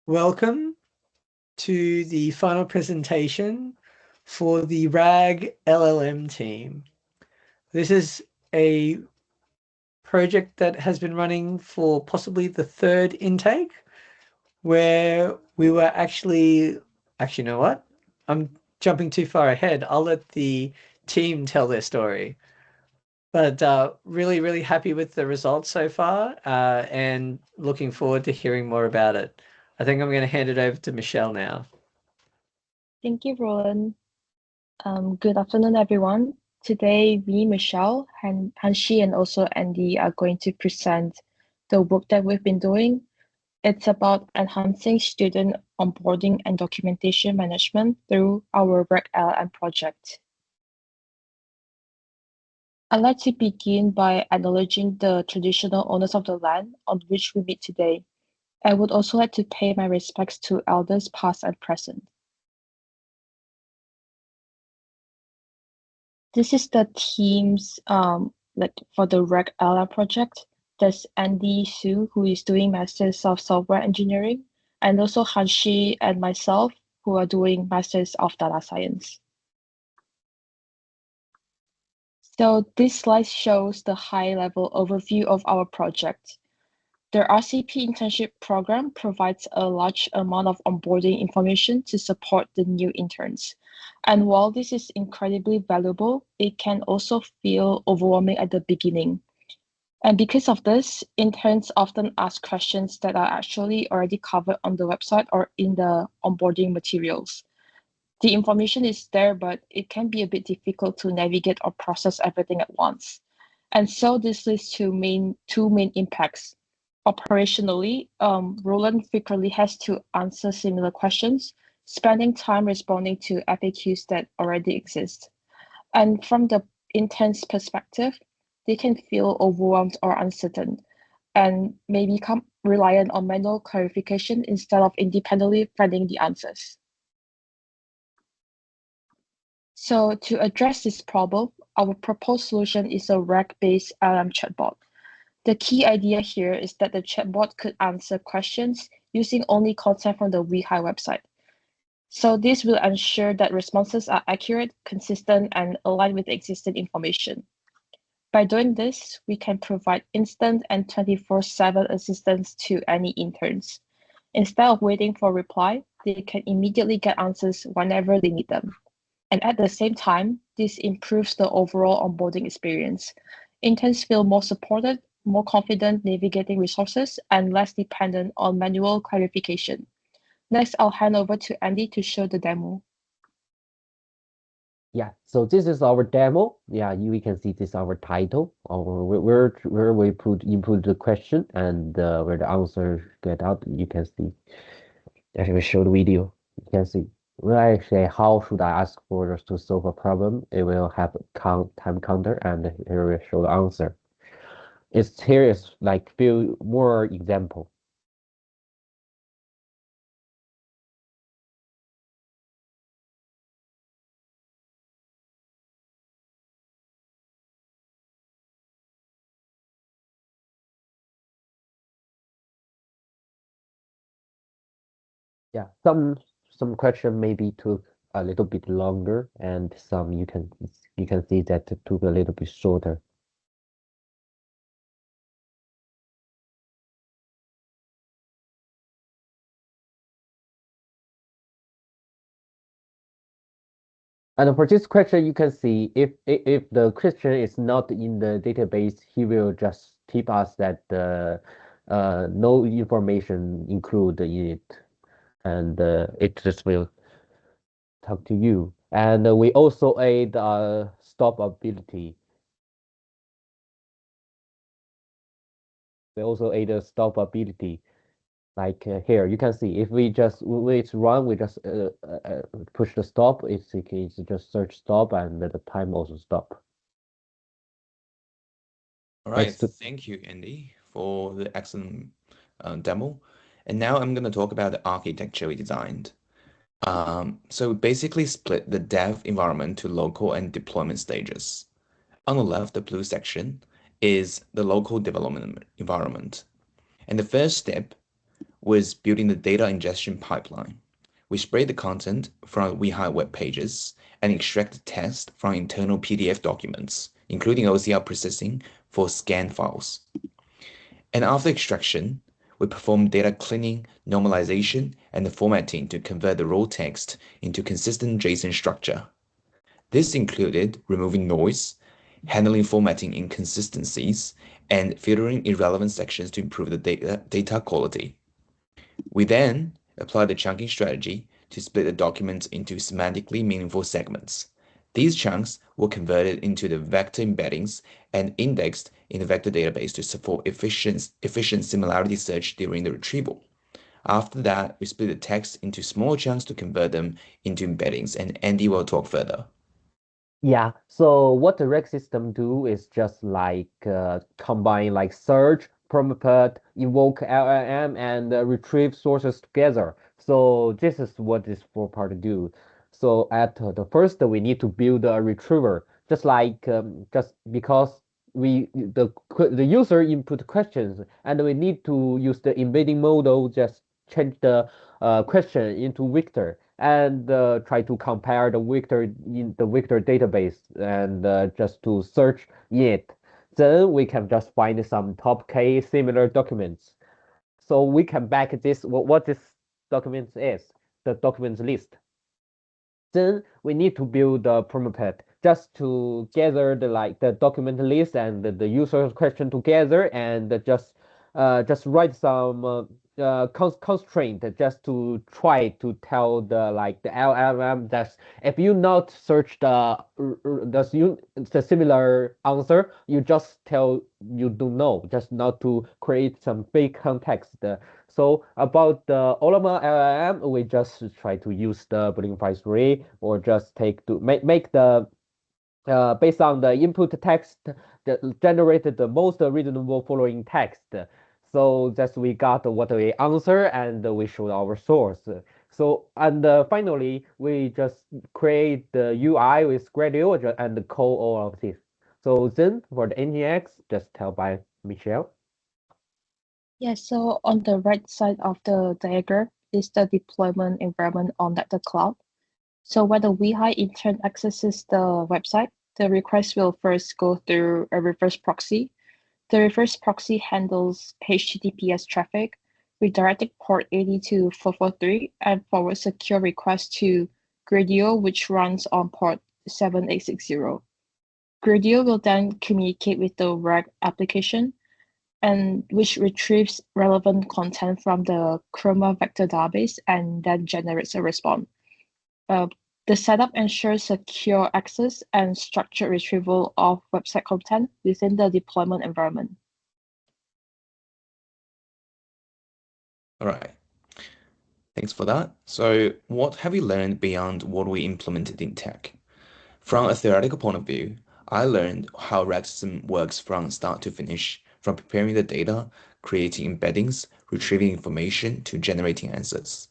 Welcome to the final presentation for the RAG LLM team. This is a project that has been running for possibly the third intake, where we were actually, you know what? I'm jumping too far ahead. I'll let the team tell their story. But really, really happy with the results so far, and looking forward to hearing more about it. I think I'm going to hand it over to Michelle now. Thank you, Roland. Good afternoon, everyone. Today, me, Michelle, Hanshi, and also Andy are going to present the work that we've been doing. It's about enhancing student onboarding and documentation management through our REC-LLM project. I'd like to begin by acknowledging the traditional owners of the land on which we meet today. I would also like to pay my respects to elders past and present. This is the team's for the REC-LLM project. There's Andy Su, who is doing Masters of Software Engineering, and also Hanshi and myself, who are doing Masters of Data Science. So this slide shows the high-level overview of our project. The RCP internship program provides a large amount of onboarding information to support the new interns. And while this is incredibly valuable, it can also feel overwhelming at the beginning. And because of this, interns often ask questions that are actually already covered on the website or in the onboarding materials. The information is there, but it can be a bit difficult to navigate or process everything at once. And so this leads to two main impacts. Operationally, Roland frequently has to answer similar questions, spending time responding to FAQs that already exist. And from the intern's perspective, they can feel overwhelmed or uncertain and may become reliant on manual clarification instead of independently finding the answers. So to address this problem, our proposed solution is a RAG-based LLM chatbot. The key idea here is that the chatbot could answer questions using only content from the WeHi website. So this will ensure that responses are accurate, consistent, and aligned with existing information. By doing this, we can provide instant and 24/7 assistance to any interns. Instead of waiting for a reply, they can immediately get answers whenever they need them. And at the same time, this improves the overall onboarding experience. Interns feel more supported, more confident navigating resources, and less dependent on manual clarification. Next, I'll hand over to Andy to show the demo. Yeah, so this is our demo. Yeah, we can see this is our title, where we input the question and where the answer get out. You can see. I will show the video. You can see. When I say how should I ask for to solve a problem, it will have a time counter, and here will show the answer. Here is like few more example. Yeah, some question maybe took a little bit longer, and some you can see that it took a little bit shorter. And for this question, you can see if the question is not in the database, he will just tip us that no information included in it, and it just will talk to you. And we also add stop ability. We also add a stop ability. Like here, you can see if we just when it's run, we just push the stop. It's just search stop, and the time also stop. All right, thank you, Andy, for the excellent demo. And now I'm going to talk about the architecture we designed. So we basically split the dev environment to local and deployment stages. On the left, the blue section is the local development environment. And the first step, was building the data ingestion pipeline. We scrape the content from WeHi web pages and extract the text from internal PDF documents, including OCR processing for scanned files. And after extraction, we perform data cleaning, normalization, and the formatting to convert the raw text into consistent JSON structure. This included removing noise, handling formatting inconsistencies, and filtering irrelevant sections to improve the data quality. We then apply the chunking strategy to split the documents into semantically meaningful segments. These chunks were converted into the vector embeddings and indexed in the vector database to support efficient similarity search during the retrieval. After that, we split the text into small chunks to convert them into embeddings, and Andy will talk further. Yeah, so what the reg system do is just like combine like search, prompt, invoke LLM, and retrieve sources together. So this is what this four part do. So at the first, we need to build a retriever, just because the user input questions, and we need to use the embedding model just change the question into vector and try to compare the vector in the vector database and just to search it. Then we can just find some top K similar documents. So we can back this what this document is, the documents list. Then we need to build a prompt just to gather the document list and the user question together and just write some constraint just to try to tell the LLM that if you not search the similar answer, you just tell you don't know, just not to create some fake context. So about the Olama LLM, we just try to use the Boolean 3 or just take to make the based on the input text that generated the most reasonable following text. So that we got what we answer and we show our source. So and finally we just create the UI with Gradle and call all of this. So then for the NGX, just tell by Michelle. Yeah, so on the right side of the diagram is the deployment environment on the cloud. So when the WeHi intern accesses the website, the request will first go through a reverse proxy. The reverse proxy handles HTTPS traffic, redirecting port 80 to 443, and forwards secure request to Gradle, which runs on port 7860. Gradle will then communicate with the RAG application, and which retrieves relevant content from the Chroma vector database and then generates a response. The setup ensures secure access and structured retrieval of website content within the deployment environment. All right. Thanks for that. So, what have you learned beyond what we implemented in tech? From a theoretical point of view, I learned how RAG system works from start to finish, from preparing the data, creating embeddings, retrieving information, to generating answers.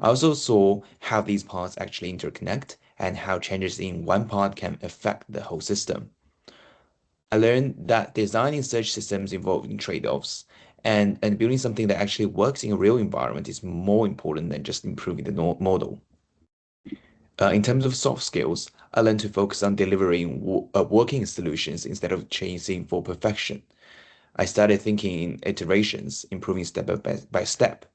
I also saw how these parts actually interconnect and how changes in one part can affect the whole system. I learned that designing such systems involving trade-offs and building something that actually works in a real environment is more important than just improving the model. In terms of soft skills, I learned to focus on delivering working solutions instead of chasing for perfection. I started thinking in iterations, improving step by step.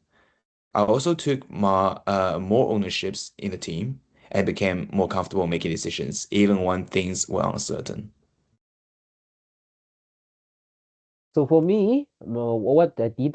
I also took more ownerships in the team and became more comfortable making decisions, even when things were uncertain. So for me, what I did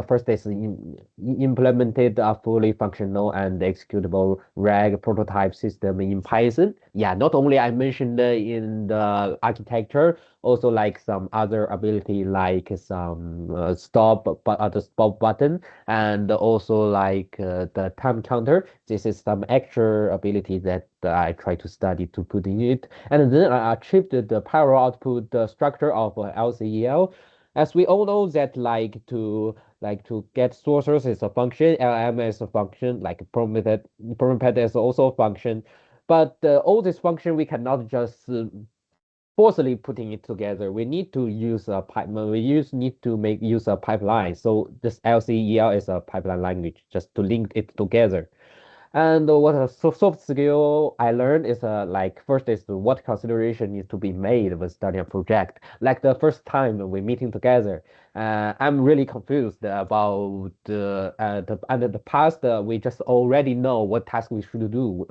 first is implemented a fully functional and executable RAG prototype system in Python. Yeah, not only I mentioned in the architecture, also like some other ability like some other stop button, and also like the time counter. This is some extra ability that I try to study to put in it. And then I achieved the power output structure of LCEL. As we all know that like to get sources is a function, LM is a function, like prompt is also a function. But all this function we cannot just forcibly putting it together. We need to use a pipe. Need to make use a pipeline. So this LCEL is a pipeline language just to link it together. And what a soft skill I learned is like first is what consideration needs to be made when starting a project. Like the first time we're meeting together, I'm really confused about and in the past we just already know what task we should do,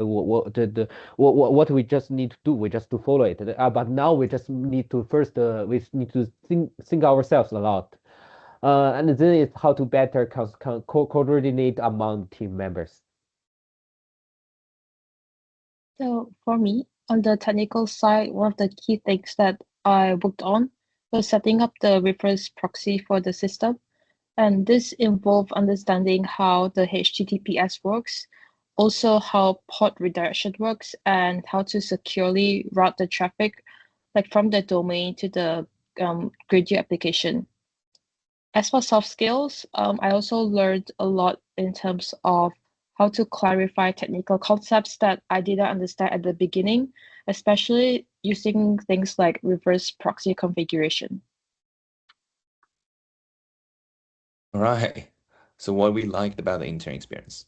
what we just need to do. We just to follow it. But now we just need to first we need to think ourselves a lot. And then it's how to better coordinate among team members. So for me, on the technical side, one of the key things that I worked on was setting up the reference proxy for the system. And this involved understanding how the HTTPS works, also how port redirection works, and how to securely route the traffic like from the domain to the Gradient application. As for soft skills, I also learned a lot in terms of how to clarify technical concepts that I didn't understand at the beginning, especially using things like reverse proxy configuration. All right. So what we liked about the intern experience.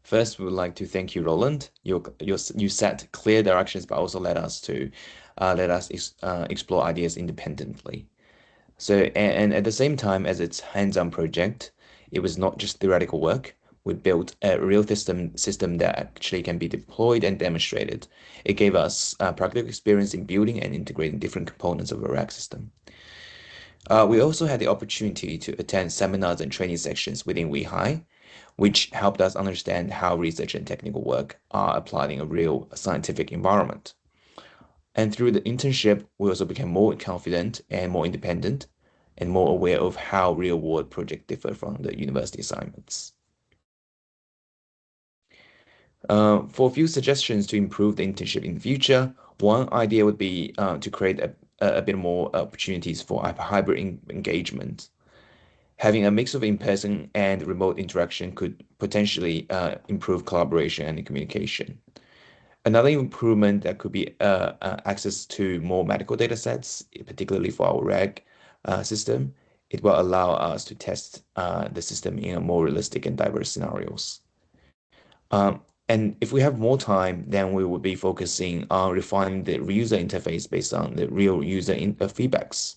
First, we would like to thank you, Roland. You set clear directions, but also let us explore ideas independently. So, and at the same time as its hands-on project, it was not just theoretical work. We built a real system that actually can be deployed and demonstrated. It gave us practical experience in building and integrating different components of a rack system. We also had the opportunity to attend seminars and training sections within WeHi, which helped us understand how research and technical work are applied in a real scientific environment. And through the internship, we also became more confident and more independent and more aware of how real-world projects differ from the university assignments. For a few suggestions to improve the internship in the future, one idea would be to create a bit more opportunities for hybrid engagement. Having a mix of in-person and remote interaction could potentially improve collaboration and communication. Another improvement that could be access to more medical data sets, particularly for our RAG system. It will allow us to test the system in a more realistic and diverse scenarios. And if we have more time, then we will be focusing on refining the user interface based on the real user feedbacks.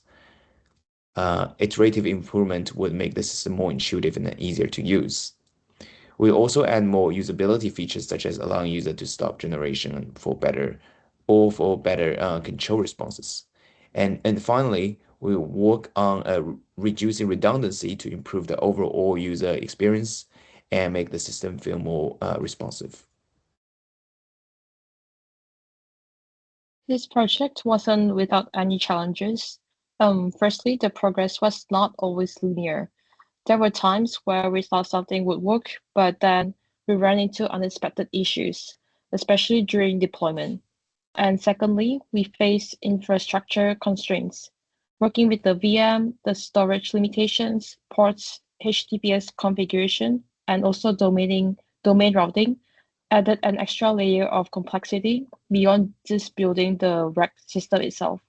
Iterative improvement would make the system more intuitive and easier to use. We also add more usability features such as allowing user to stop generation for better control responses. And finally, we work on reducing redundancy to improve the overall user experience and make the system feel more responsive. This project wasn't without any challenges. Firstly, the progress was not always linear. There were times where we thought something would work, but then we ran into unexpected issues, especially during deployment. And secondly, we faced infrastructure constraints. Working with the VM, the storage limitations, ports, HTTPS configuration, and also domain routing added an extra layer of complexity beyond just building the rack system itself.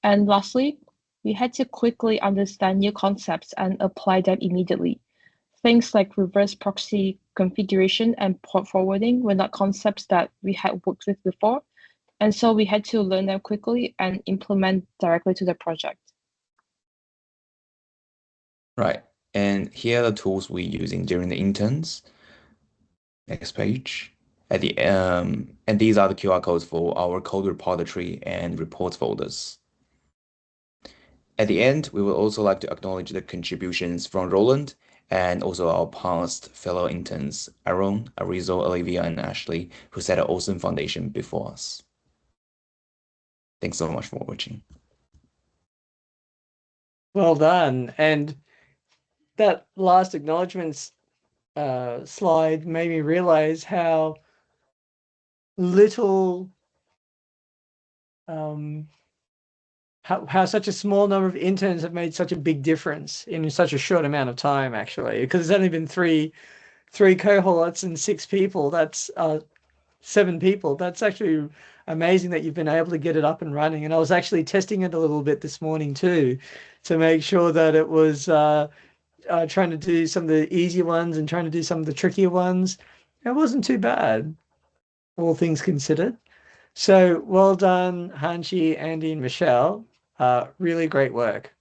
And lastly, we had to quickly understand new concepts and apply them immediately. Things like reverse proxy configuration and port forwarding were not concepts that we had worked with before, and so we had to learn them quickly and implement directly to the project. Right. And here are the tools we're using during the interns. Next page. And these are the QR codes for our code repository and reports folders. At the end, we would also like to acknowledge the contributions from Roland and also our past fellow interns, Aaron, Arizo, Olivia, and Ashley, who set an awesome foundation before us. Thanks so much for watching. Well done. And that last acknowledgements slide made me realize how little how such a small number of interns have made such a big difference in such a short amount of time, actually, because it's only been three cohorts and 6 people. That's 7 people. That's actually amazing that you've been able to get it up and running. And I was actually testing it a little bit this morning too, to make sure that it was trying to do some of the easier ones and trying to do some of the trickier ones. It wasn't too bad, all things considered. So well done, Hanchi, Andy, and Michelle. Really great work.